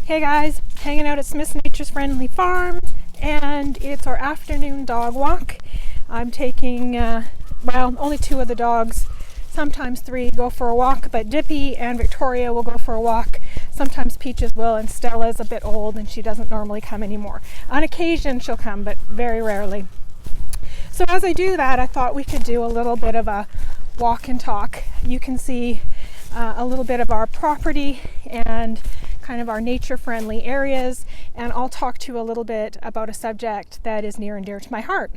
Hey guys, hanging out at Smith's Nature's Friendly Farm, and it's our afternoon dog walk. I'm taking, only two of the dogs, sometimes three, go for a walk, but Dippy and Victoria will go for a walk. Sometimes Peaches will, and Stella's a bit old and she doesn't normally come anymore. On occasion she'll come, but very rarely. So as I do that, I thought we could do a little bit of a walk and talk. You can see a little bit of our property and kind of our nature-friendly areas, and I'll talk to you a little bit about a subject that is near and dear to my heart.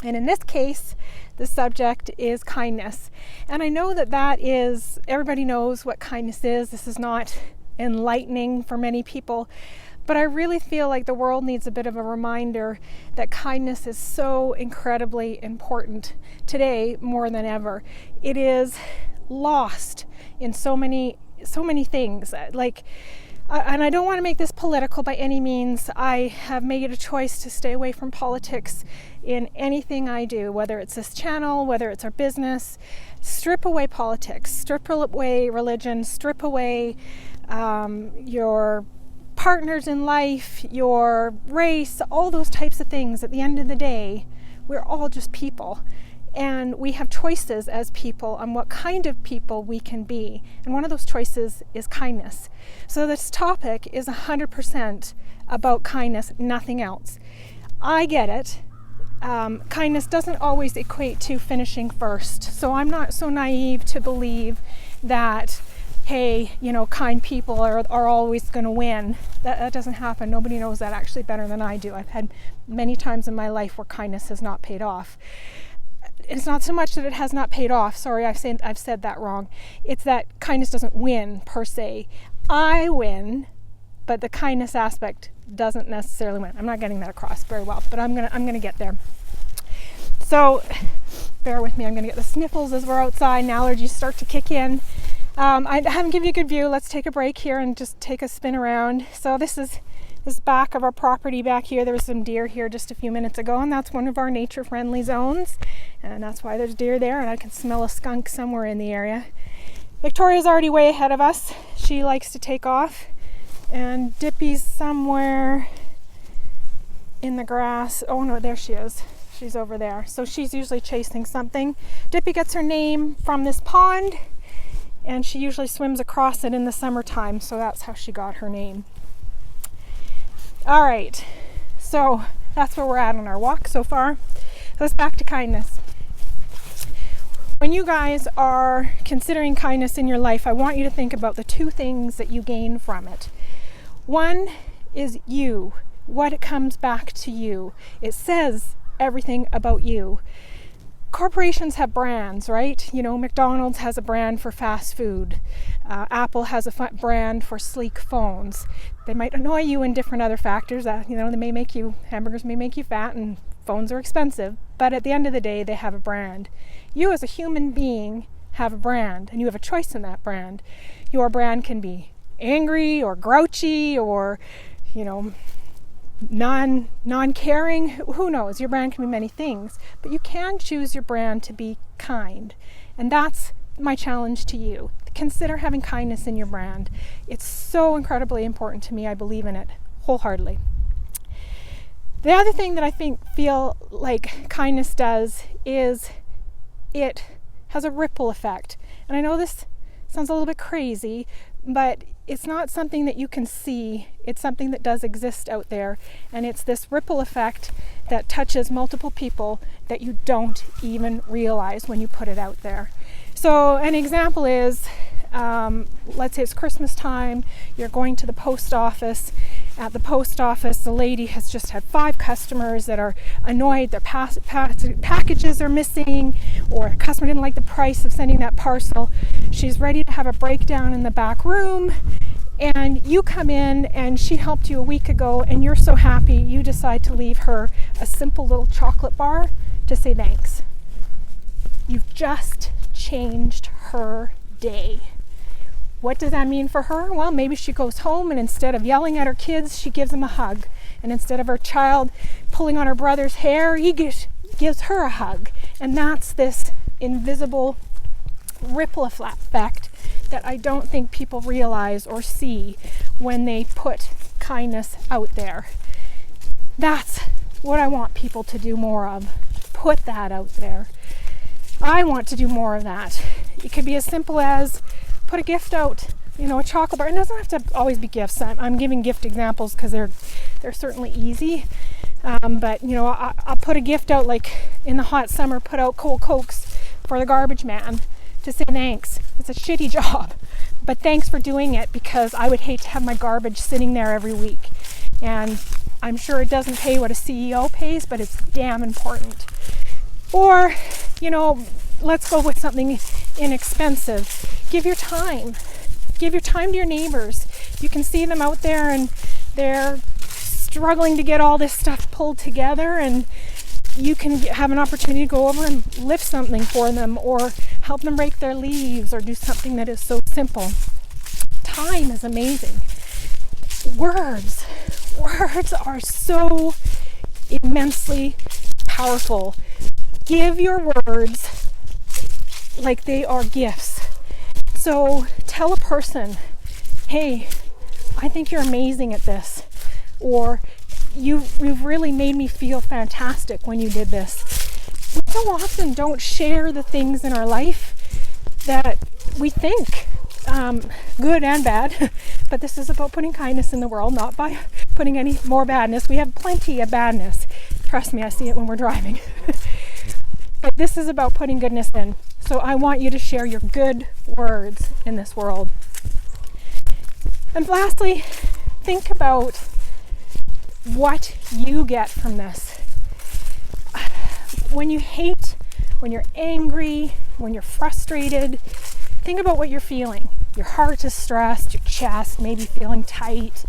And in this case, the subject is kindness. And I know that is, everybody knows what kindness is. This is not enlightening for many people, but I really feel like the world needs a bit of a reminder that kindness is so incredibly important today more than ever. It is lost in so many things. And I don't want to make this political by any means. I have made a choice to stay away from politics in anything I do, whether it's this channel, whether it's our business. Strip away politics, strip away religion, strip away your partners in life, your race, all those types of things. At the end of the day, we're all just people. And we have choices as people on what kind of people we can be. And one of those choices is kindness. So this topic is 100% about kindness, nothing else. I get it. Kindness doesn't always equate to finishing first. So I'm not so naive to believe that, hey, kind people are always going to win. That doesn't happen. Nobody knows that actually better than I do. I've had many times in my life where kindness has not paid off. It's not so much that it has not paid off. Sorry, I've said that wrong. It's that kindness doesn't win per se. I win, but the kindness aspect doesn't necessarily win. I'm not getting that across very well, but I'm gonna get there. So bear with me. I'm gonna get the sniffles as we're outside and allergies start to kick in. I haven't given you a good view. Let's take a break here and just take a spin around. So this is back of our property back here. There was some deer here just a few minutes ago, and that's one of our nature-friendly zones, and that's why there's deer there, and I can smell a skunk somewhere in the area. Victoria's already way ahead of us. She likes to take off, and Dippy's somewhere in the grass. Oh no, there she is. She's over there. So she's usually chasing something. Dippy gets her name from this pond, and she usually swims across it in the summertime, so that's how she got her name. All right, so that's where we're at on our walk so far. Let's back to kindness. When you guys are considering kindness in your life, I want you to think about the two things that you gain from it. One is you, what it comes back to you. It says everything about you. Corporations have brands, right? McDonald's has a brand for fast food. Apple has a brand for sleek phones. They might annoy you in different other factors. Hamburgers may make you fat and phones are expensive. But at the end of the day, they have a brand. You as a human being have a brand, and you have a choice in that brand. Your brand can be angry or grouchy or, non-caring. Who knows? Your brand can be many things, but you can choose your brand to be kind. And that's my challenge to you. Consider having kindness in your brand. It's so incredibly important to me. I believe in it wholeheartedly. The other thing that I feel like kindness does is it has a ripple effect. And I know this sounds a little bit crazy, but it's not something that you can see. It's something that does exist out there. And it's this ripple effect that touches multiple people that you don't even realize when you put it out there. So an example is, let's say it's Christmas time, you're going to the post office. At the post office, the lady has just had 5 customers that are annoyed their packages are missing, or a customer didn't like the price of sending that parcel. She's ready to have a breakdown in the back room, and you come in and she helped you a week ago and you're so happy you decide to leave her a simple little chocolate bar to say thanks. You've just changed her day. What does that mean for her? Well, maybe she goes home and instead of yelling at her kids, she gives them a hug. And instead of her child pulling on her brother's hair, he gives her a hug. And that's this invisible ripple effect that I don't think people realize or see when they put kindness out there. That's what I want people to do more of. Put that out there. I want to do more of that. It could be as simple as put a gift out, a chocolate bar. It doesn't have to always be gifts. I'm giving gift examples because they're certainly easy. But I'll put a gift out, like in the hot summer, put out cold Cokes for the garbage man to say thanks. It's a shitty job, but thanks for doing it, because I would hate to have my garbage sitting there every week. And I'm sure it doesn't pay what a CEO pays, but it's damn important. Or, let's go with something inexpensive. Give your time. Give your time to your neighbors. You can see them out there and they're struggling to get all this stuff pulled together, and you can have an opportunity to go over and lift something for them, or help them rake their leaves, or do something that is so simple. Time is amazing. Words are so immensely powerful. Give your words like they are gifts. So tell a person, hey, I think you're amazing at this, or you've really made me feel fantastic when you did this. We so often don't share the things in our life that we think, good and bad, but this is about putting kindness in the world, not by putting any more badness. We have plenty of badness. Trust me, I see it when we're driving. But this is about putting goodness in. So I want you to share your good words in this world. And lastly, think about what you get from this. When you hate, when you're angry, when you're frustrated, think about what you're feeling. Your heart is stressed, your chest maybe feeling tight.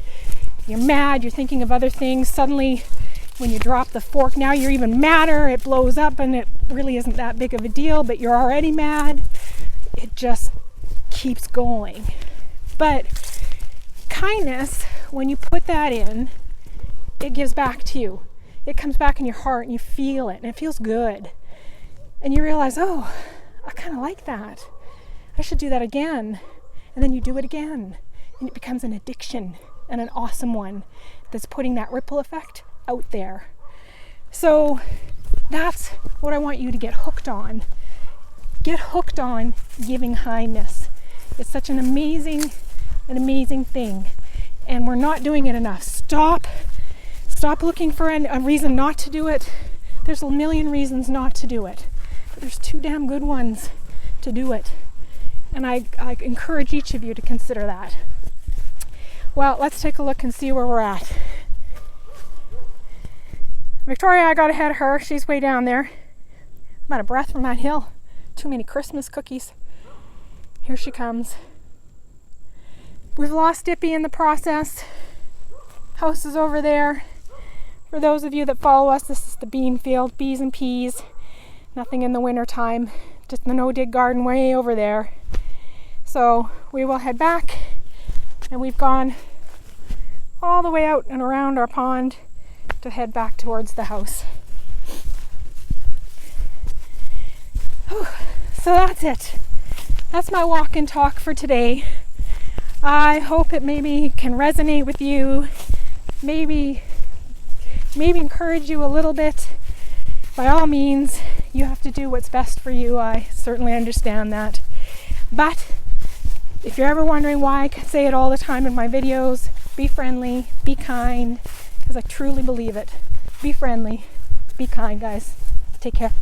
You're mad, you're thinking of other things. Suddenly, when you drop the fork, now you're even madder. It blows up and it really isn't that big of a deal, but you're already mad. It just keeps going. But kindness, when you put that in, it gives back to you. It comes back in your heart and you feel it and it feels good. And you realize, oh, I kind of like that. I should do that again. And then you do it again. And it becomes an addiction, and an awesome one that's putting that ripple effect out there. So that's what I want you to get hooked on. Get hooked on giving kindness. It's such an amazing thing. And we're not doing it enough. Stop looking for a reason not to do it. There's a million reasons not to do it, but there's 2 damn good ones to do it. And I encourage each of you to consider that. Well, let's take a look and see where we're at. Victoria, I got ahead of her. She's way down there. I'm out of breath from that hill. Too many Christmas cookies. Here she comes. We've lost Dippy in the process. House is over there. For those of you that follow us, this is the bean field, bees and peas. Nothing in the winter time, just the no-dig garden way over there. So we will head back, and we've gone all the way out and around our pond to head back towards the house. Whew. So that's it. That's my walk and talk for today. I hope it maybe can resonate with you, maybe encourage you a little bit. By all means, you have to do what's best for you. I certainly understand that. But if you're ever wondering why I say it all the time in my videos, be friendly, be kind, because I truly believe it. Be friendly, be kind, guys. Take care.